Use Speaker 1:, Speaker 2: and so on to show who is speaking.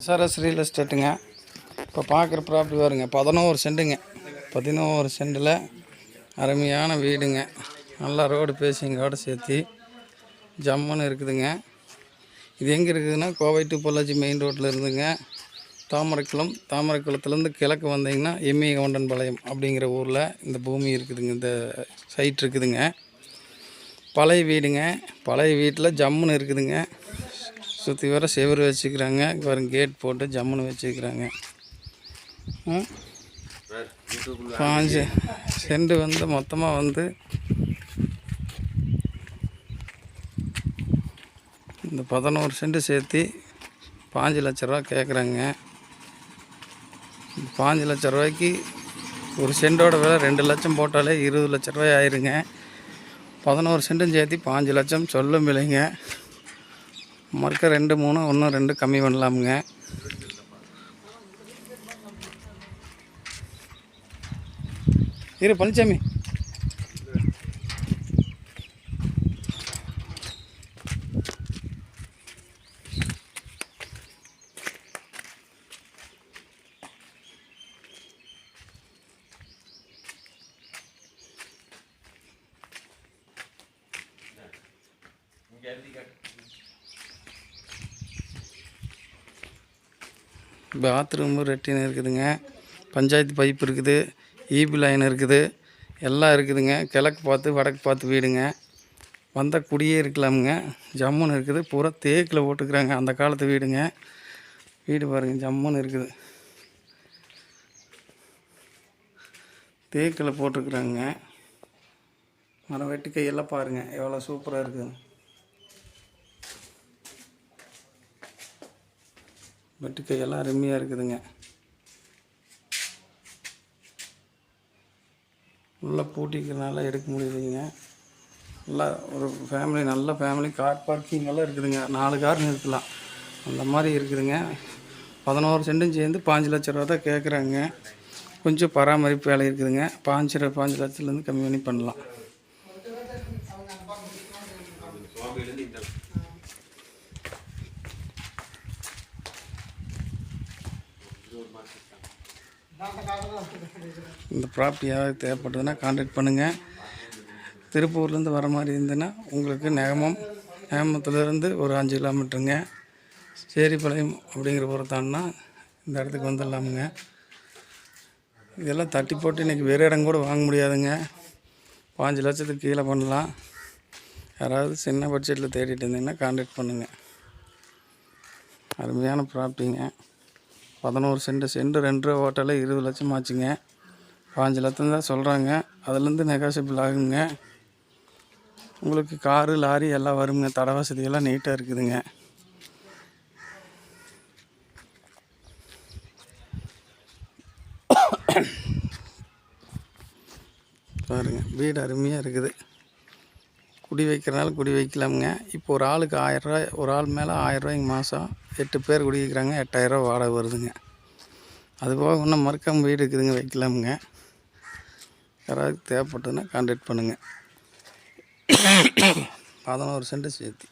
Speaker 1: SRS real எஸ்டேட்டுங்க. இப்போ பார்க்குற property வருங்க 11 சென்ட்டுங்க. 11 சென்ட்டில் அருமையான வீடுங்க. நல்லா ரோடு பேசிங்கோடு சேர்த்து ஜம்முன்னு இருக்குதுங்க. இது எங்கே இருக்குதுன்னா கோவை டு பொள்ளாச்சி மெயின் ரோட்டில் இருந்துங்க. தாமரைக்குளத்துலேருந்து கிழக்கு வந்தீங்கன்னா எம்ஏ கவுண்டன்பாளையம் அப்படிங்கிற ஊரில் இந்த பூமி இருக்குதுங்க. இந்த சைட் இருக்குதுங்க. பழைய வீடுங்க. பழைய வீட்டில் ஜம்முன்னு இருக்குதுங்க. சுற்றி வர செவரு வச்சுக்கிறாங்க. வரும் கேட் போட்டு ஜம்முன்னு வச்சுக்கிறாங்க. 5 சென்ட் வந்து மொத்தமாக வந்து இந்த 11 சென்ட் சேர்த்து 5 லட்ச ரூபா கேட்குறாங்க. 5 லட்ச ரூபாய்க்கு ஒரு சென்டோட விலை 2 லட்சம் போட்டாலே 20 லட்ச ரூபாய் ஆயிருங்க. 11 சென்ட்டும் சேர்த்து 5 லட்சம் சொல்லும் விலைங்க. மறுக்க 2 3 இன்னும் 2 கம்மி பண்ணலாமுங்க. இரு பழனிசாமி, பாத்ரூமு ரெட்டின் இருக்குதுங்க. பஞ்சாயத்து பைப் இருக்குது. ஈபி லைன் இருக்குது. எல்லாம் இருக்குதுங்க. கிழக்கு பார்த்து வடக்கு பார்த்து வீடுங்க. வந்தால் குடியே இருக்கலாமுங்க. ஜம்முன்னு இருக்குது. பூரா தேக்கில் போட்டுக்கிறாங்க. அந்த காலத்து வீடுங்க. வீடு பாருங்கள் ஜம்முன்னு இருக்குது. தேக்கில் போட்டுக்கிறாங்க. மரம் வெட்டி கையெல்லாம் பாருங்கள் எவ்வளோ சூப்பராக இருக்குது. வெட்டுக்கையெல்லாம் அருமையாக இருக்குதுங்க. நல்லா பூட்டிக்கிறனால எடுக்க முடியுதுங்க. நல்லா ஒரு ஃபேமிலி, நல்ல ஃபேமிலி. கார் பார்க்கிங் எல்லாம் இருக்குதுங்க. 4 கார் நிறுத்தலாம் அந்த மாதிரி இருக்குதுங்க. 11 சென்ட்டும் சேர்ந்து 5 லட்ச ரூபா தான் கேட்குறாங்க. கொஞ்சம் பராமரிப்பு வேலை இருக்குதுங்க. 5 லட்சத்துலேருந்து கம்மி பண்ணி பண்ணலாம். இந்த ப்ராப்பர்ட்டி யாராவது தேவைப்பட்டதுன்னா கான்டாக்ட் பண்ணுங்கள். திருப்பூர்லேருந்து வர மாதிரி இருந்ததுன்னா உங்களுக்கு நேமத்துலேருந்து ஒரு 5 கிலோமீட்டருங்க. சேரிப்பாளையம் அப்படிங்கிற ஊரை தாண்டினா இந்த இடத்துக்கு வந்துடலாமுங்க. இதெல்லாம் தட்டி போட்டு இன்றைக்கி வேறு இடம் கூட வாங்க முடியாதுங்க. 5 லட்சத்துக்கு கீழே பண்ணலாம். யாராவது சின்ன பட்ஜெட்டில் தேடிட்டு இருந்தீங்கன்னா கான்டாக்ட் பண்ணுங்கள். அருமையான ப்ராப்பர்ட்டிங்க. 11 சென்ட் 2 ரூபா ஓட்டாலே 20 லட்சம் ஆச்சுங்க. 5 லட்சம் தான் சொல்கிறாங்க. அதுலேருந்து நெகாசிபிள் ஆகுங்க. உங்களுக்கு காரு லாரி எல்லாம் வருங்க. தட வசதியெல்லாம் நீட்டாக இருக்குதுங்க. பாருங்க வீடு அருமையாக இருக்குது. குடி வைக்கிறனால குடி வைக்கலாமுங்க. இப்போ ஒரு ஆளுக்கு 1000 ரூபாய், ஒரு ஆள் மேலே 1000 ரூபாய்க்கு மாதம் 8 பேர் குடி வைக்கிறாங்க. 8000 ரூபா வாடகை வருதுங்க. அதுபோக இன்னும் மறுக்கம் வீடு இருக்குதுங்க, வைக்கலாமுங்க. யாராவது தேவைப்பட்டதுன்னா கான்டாக்ட் பண்ணுங்கள். 11 சென்ட் சேர்த்து